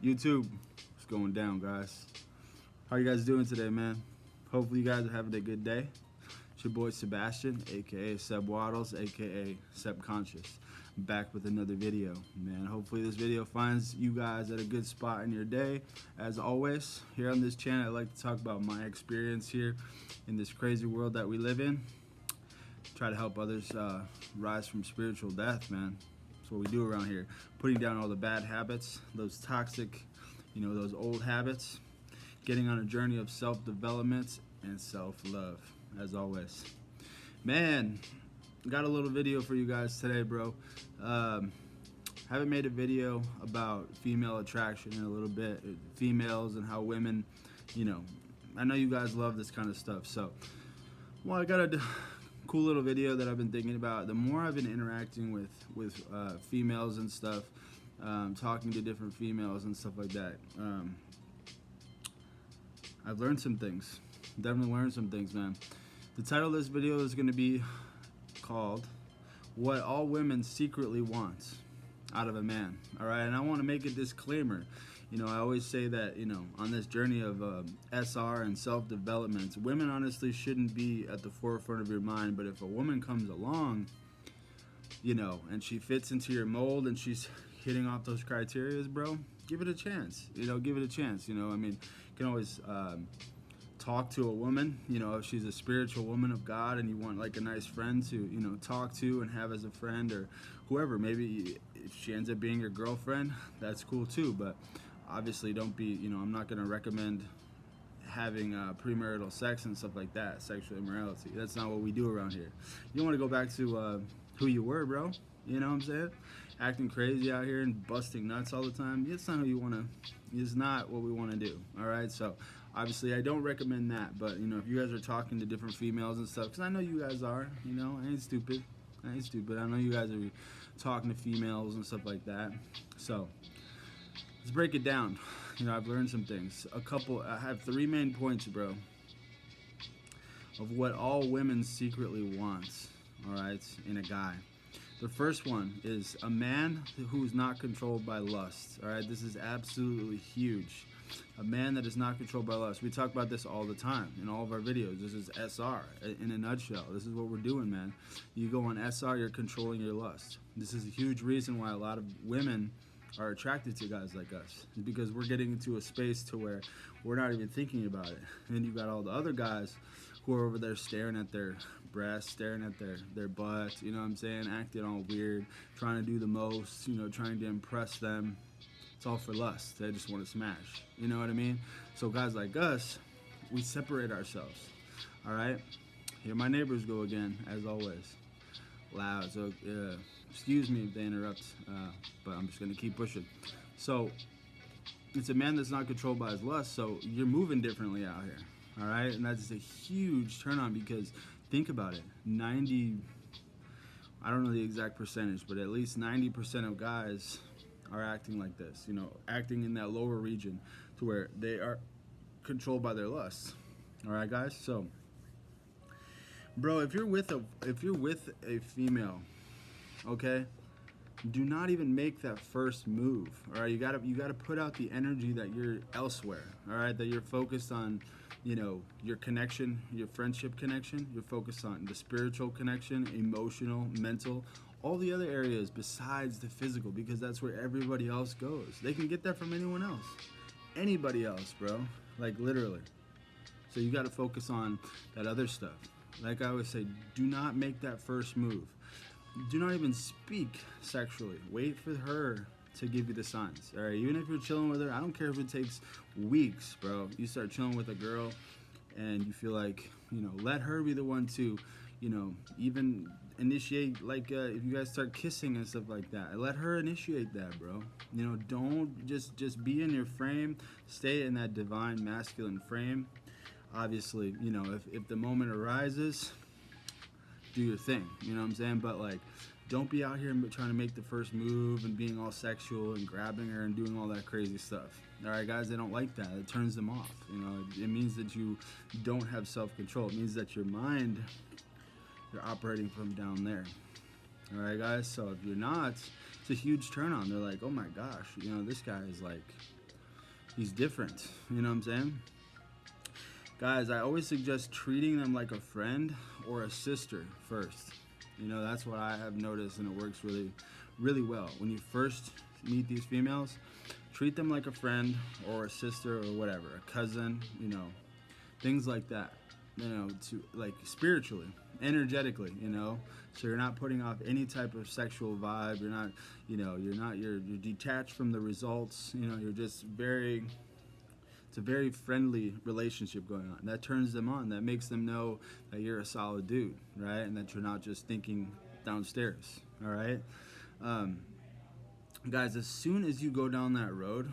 YouTube, what's going down, guys? How you guys doing today, man? Hopefully you guys are having a good day. It's your boy Sebastian, aka Seb Waddles, aka Seb Conscious. I'm back with another video, man. Hopefully this video finds you guys at a good spot in your day. As always, here on this channel, I like to talk about my experience here in this crazy world that we live in. Try to help others rise from spiritual death, man. That's what we do around here. Putting down all the bad habits, those toxic, those old habits. Getting on a journey of self-development and self-love, as always. Man, got a little video for you guys today, bro. Haven't made a video about female attraction in a little bit. Females and how women, I know you guys love this kind of stuff. So, well, I got a cool little video that I've been thinking about. The more I've been interacting with females and stuff, talking to different females and stuff like that, I've learned some things. Definitely learned some things, man. The title of this video is going to be called "What All Women Secretly Want Out of a Man." All right, and I want to make a disclaimer. I always say that, on this journey of SR and self-development, women honestly shouldn't be at the forefront of your mind. But if a woman comes along, and she fits into your mold and she's hitting off those criterias, bro, give it a chance. Give it a chance. You can always talk to a woman, if she's a spiritual woman of God and you want like a nice friend to, talk to and have as a friend, or whoever. Maybe if she ends up being your girlfriend, that's cool too. But obviously don't be, I'm not going to recommend having premarital sex and stuff like that, sexual immorality. That's not what we do around here. You want to go back to who you were, bro. You know what I'm saying? Acting crazy out here and busting nuts all the time. It's not who you want to, it's not what we want to do. All right. So obviously I don't recommend that. But, if you guys are talking to different females and stuff, because I know you guys are, I ain't stupid. I know you guys are talking to females and stuff like that. So let's break it down. I've learned some things. I have 3 main points, bro, of what all women secretly want, all right, in a guy. The first one is a man who's not controlled by lust, all right? This is absolutely huge. A man that is not controlled by lust. We talk about this all the time in all of our videos. This is SR in a nutshell. This is what we're doing, man. You go on SR, you're controlling your lust. This is a huge reason why a lot of women are attracted to guys like us, because we're getting into a space to where we're not even thinking about it. And you got all the other guys who are over there staring at their breasts, staring at their butt, you know what I'm saying, acting all weird, trying to do the most, trying to impress them. It's all for lust. They just want to smash, you know what I mean? So guys like us, we separate ourselves, all right? Here my neighbors go again, as always. Loud, so excuse me if they interrupt, but I'm just going to keep pushing. So it's a man that's not controlled by his lust, so you're moving differently out here, all right? And that's a huge turn on, because think about it. I don't know the exact percentage, but at least 90% of guys are acting like this, acting in that lower region to where they are controlled by their lust. All right, guys? So, bro, if you're with a female, okay, do not even make that first move. All right, you gotta put out the energy that you're elsewhere. All right, that you're focused on, your connection, your friendship connection. You're focused on the spiritual connection, emotional, mental, all the other areas besides the physical, because that's where everybody else goes. They can get that from anyone else, anybody else, bro. Like literally. So you gotta focus on that other stuff. Like I always say, do not make that first move. Do not even speak sexually. Wait for her to give you the signs. All right, even if you're chilling with her, I don't care if it takes weeks, bro. You start chilling with a girl and you feel like, let her be the one to, even initiate, like if you guys start kissing and stuff like that, let her initiate that, bro. Don't just be in your frame, stay in that divine masculine frame. Obviously, if the moment arises, do your thing, you know what I'm saying? But like, don't be out here trying to make the first move and being all sexual and grabbing her and doing all that crazy stuff. All right, guys, they don't like that. It turns them off. It means that you don't have self-control. It means that your mind, you're operating from down there. All right, guys. So if you're not, it's a huge turn on. They're like, oh my gosh, this guy is like He's different. You know what I'm saying? Guys, I always suggest treating them like a friend or a sister first. You know, that's what I have noticed, and it works really, really well. When you first meet these females, treat them like a friend or a sister or whatever, a cousin, you know, things like that. You know, to like spiritually, energetically, you know, so you're not putting off any type of sexual vibe. You're not, you know, you're detached from the results. You know, you're just very. It's a very friendly relationship going on. That turns them on. That makes them know that you're a solid dude, right? And that you're not just thinking downstairs. All right, guys. As soon as you go down that road,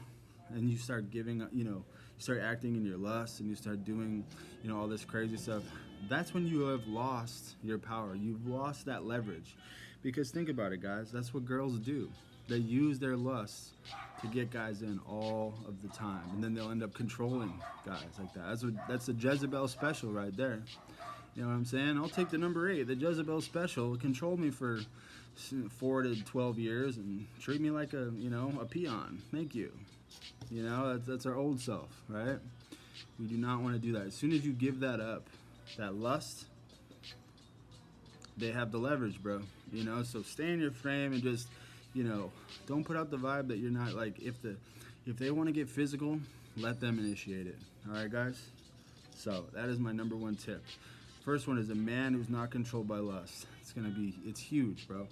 and you start giving, you know, you start acting in your lust, and you start doing, you know, all this crazy stuff, that's when you have lost your power. You've lost that leverage. Because think about it, guys. That's what girls do. They use their lust to get guys in all of the time, and then they'll end up controlling guys like that. That's a Jezebel special right there. You know what I'm saying? I'll take the number 8, the Jezebel special. Control me for 4 to 12 years and treat me like a, you know, a peon. Thank you. You know, that's our old self, right? We do not want to do that. As soon as you give that up, that lust, they have the leverage, bro. You know, so stay in your frame and just, you know, don't put out the vibe that you're not like. If they want to get physical, let them initiate it. All right, guys. So that is my number 1 tip. First one is a man who's not controlled by lust. It's huge, bro.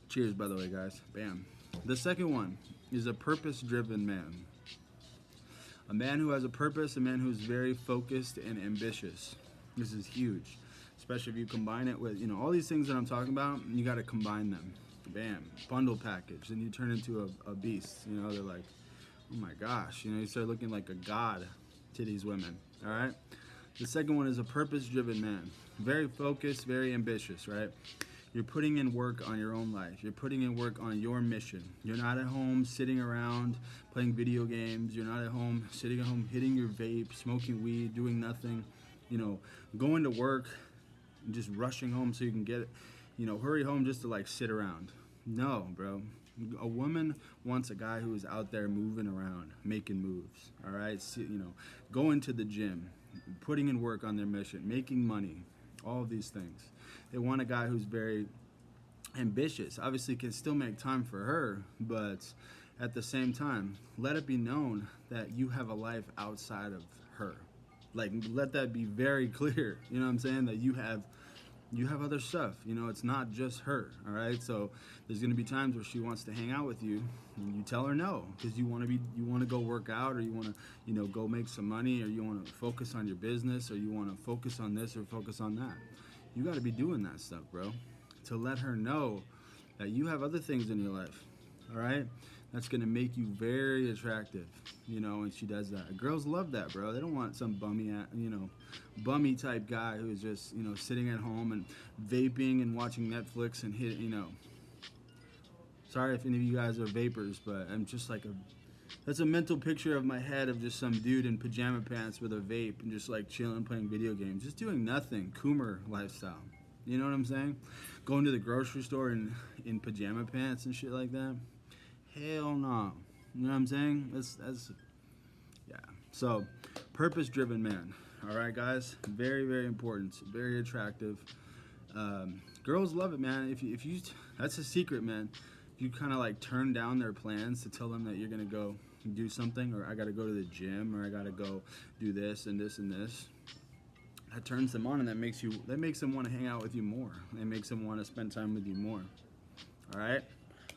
Cheers, by the way, guys. Bam. The second one is a purpose-driven man. A man who has a purpose, a man who's very focused and ambitious. This is huge, especially if you combine it with, you know, all these things that I'm talking about. You got to combine them. Bam, bundle package, and you turn into a beast. You know, they're like, oh my gosh, you know, you start looking like a god to these women. All right. The second one is a purpose-driven man, very focused, very ambitious. Right. You're putting in work on your own life. You're putting in work on your mission. You're not at home sitting around playing video games. You're not at home sitting at home hitting your vape, smoking weed, doing nothing. You know, going to work and just rushing home so you can get, you know, hurry home just to like sit around. No, bro. A woman wants a guy who is out there moving around, making moves. All right, you know, going to the gym, putting in work on their mission, making money, all of these things. They want a guy who's very ambitious. Obviously, can still make time for her, but at the same time, let it be known that you have a life outside of her. Like, let that be very clear. You know what I'm saying? That you have other stuff. You know, it's not just her. All right. So there's gonna be times where she wants to hang out with you, and you tell her no because you want to go work out, or you want to, you know, go make some money, or you want to focus on your business, or you want to focus on this or focus on that. You got to be doing that stuff, bro, to let her know that you have other things in your life. All right. That's going to make you very attractive, you know, and she does that. Girls love that, bro. They don't want some bummy type guy who's just, you know, sitting at home and vaping and watching Netflix and you know. Sorry if any of you guys are vapors, but I'm just like that's a mental picture of my head of just some dude in pajama pants with a vape and just like chilling, playing video games, just doing nothing. Coomer lifestyle. You know what I'm saying? Going to the grocery store in pajama pants and shit like that. Hell no. You know what I'm saying? That's yeah. So, purpose-driven man. All right, guys. Very, very important. Very attractive. Girls love it, man. If you that's a secret, man. If you kind of like turn down their plans to tell them that you're gonna go do something, or I gotta go to the gym, or I gotta go do this and this and this. That turns them on, and that makes them want to hang out with you more. It makes them want to spend time with you more. All right.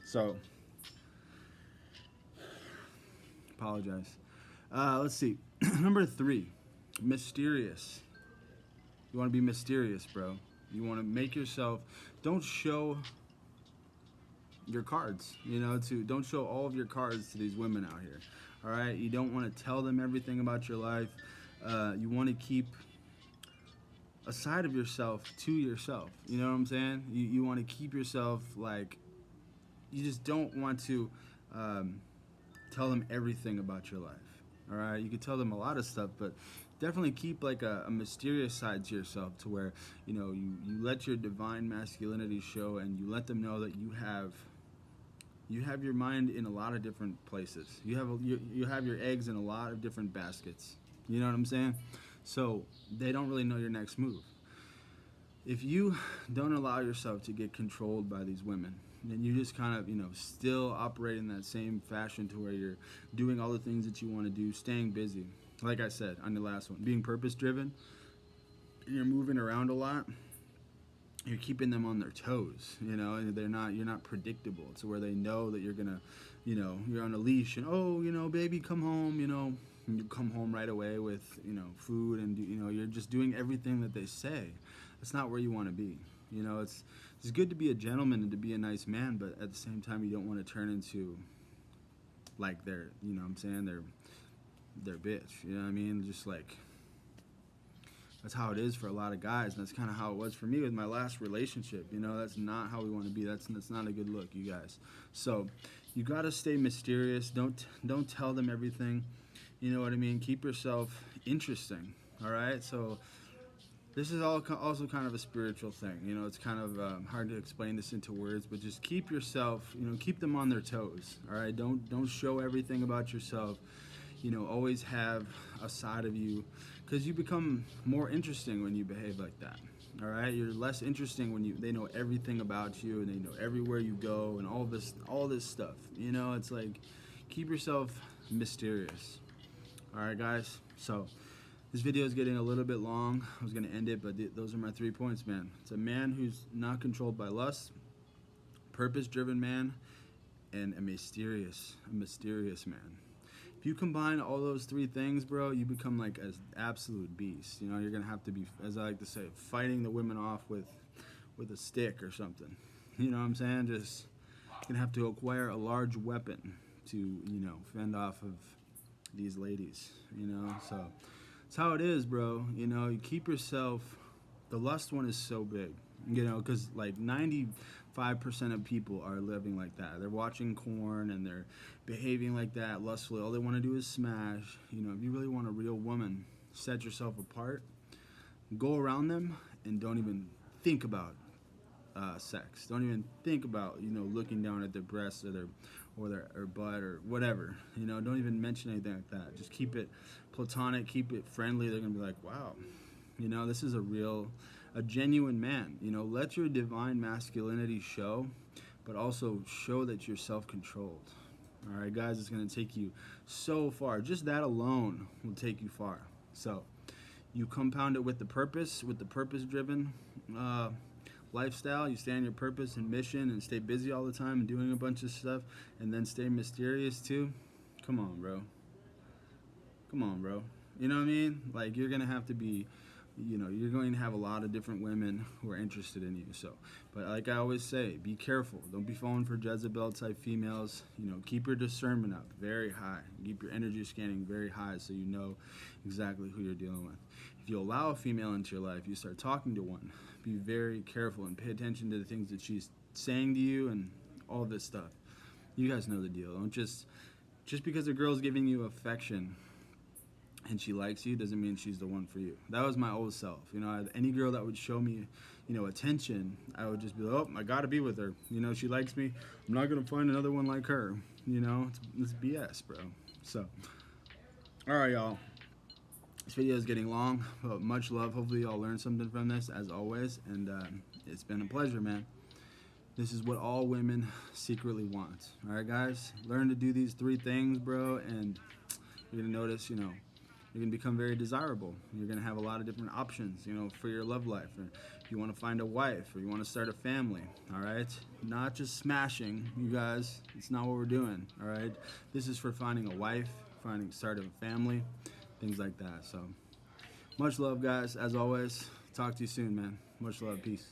So. Apologize. Let's see. Number 3, mysterious. You want to be mysterious, bro. You want to make yourself. Don't show your cards. You know, don't show all of your cards to these women out here. All right. You don't want to tell them everything about your life. You want to keep a side of yourself to yourself. You know what I'm saying? You want to keep yourself like. You just don't want to. Tell them everything about your life. All right, you can tell them a lot of stuff, but definitely keep like a mysterious side to yourself, to where, you know, you let your divine masculinity show, and you let them know that you have you have your mind in a lot of different places. You have your eggs in a lot of different baskets. You know what I'm saying? So they don't really know your next move. If you don't allow yourself to get controlled by these women, then you just kind of, still operate in that same fashion to where you're doing all the things that you want to do, staying busy. Like I said on the last one, being purpose driven, you're moving around a lot. You're keeping them on their toes, and you're not predictable to where they know that you're gonna, you're on a leash and, oh, baby, come home, and you come home right away with, food and, you're just doing everything that they say. That's not where you want to be. It's good to be a gentleman and to be a nice man, but at the same time, you don't want to turn into like their, their bitch. You know what I mean? Just like, that's how it is for a lot of guys, and that's kind of how it was for me with my last relationship. That's not how we want to be. That's not a good look, you guys. So you got to stay mysterious. Don't tell them everything. You know what I mean? Keep yourself interesting. All right? So this is also kind of a spiritual thing. It's kind of hard to explain this into words, but just keep yourself, keep them on their toes. All right? Don't show everything about yourself. Always have a side of you, because you become more interesting when you behave like that. All right, you're less interesting when they know everything about you and they know everywhere you go and all this stuff. It's like, keep yourself mysterious. All right, guys. So this video is getting a little bit long. I was gonna end it, but those are my 3 points, man. It's a man who's not controlled by lust, purpose-driven man, and a mysterious man. If you combine all those 3 things, bro, you become like an absolute beast. You're gonna have to be, as I like to say, fighting the women off with a stick or something. You know what I'm saying? Just gonna have to acquire a large weapon to, fend off of these ladies. So it's how it is, bro. You keep yourself. The lust one is so big, because like 95% of people are living like that. They're watching porn and they're behaving like that, lustfully. All they want to do is smash. If you really want a real woman, set yourself apart, go around them, and don't even think about sex. Don't even think about looking down at their breasts or their butt or whatever. Don't even mention anything like that. Just keep it platonic, keep it friendly. They're gonna be like, wow, this is a genuine man. Let your divine masculinity show, but also show that you're self-controlled. All right, guys, it's going to take you so far. Just that alone will take you far. So you compound it with the purpose-driven lifestyle. You stay on your purpose and mission and stay busy all the time and doing a bunch of stuff, and then stay mysterious too. Come on, bro. You know what I mean? Like, you're going to have to be, you're going to have a lot of different women who are interested in you. So, but like I always say, be careful. Don't be falling for Jezebel type females. Keep your discernment up very high. Keep your energy scanning very high so you know exactly who you're dealing with. If you allow a female into your life, you start talking to one, be very careful and pay attention to the things that she's saying to you and all this stuff. You guys know the deal. Don't just because a girl's giving you affection and she likes you doesn't mean she's the one for you. That was my old self. Any girl that would show me, attention, I would just be like, oh, I gotta be with her. She likes me. I'm not gonna find another one like her. It's BS, bro. So, all right, y'all. This video is getting long, but much love. Hopefully y'all learned something from this, as always. And it's been a pleasure, man. This is what all women secretly want. All right, guys? Learn to do these 3 things, bro, and you're gonna notice, you're going to become very desirable. You're going to have a lot of different options, for your love life. Or if you want to find a wife or you want to start a family, all right? Not just smashing, you guys. It's not what we're doing, all right? This is for finding a wife, starting a family, things like that. So much love, guys. As always, talk to you soon, man. Much love. Peace.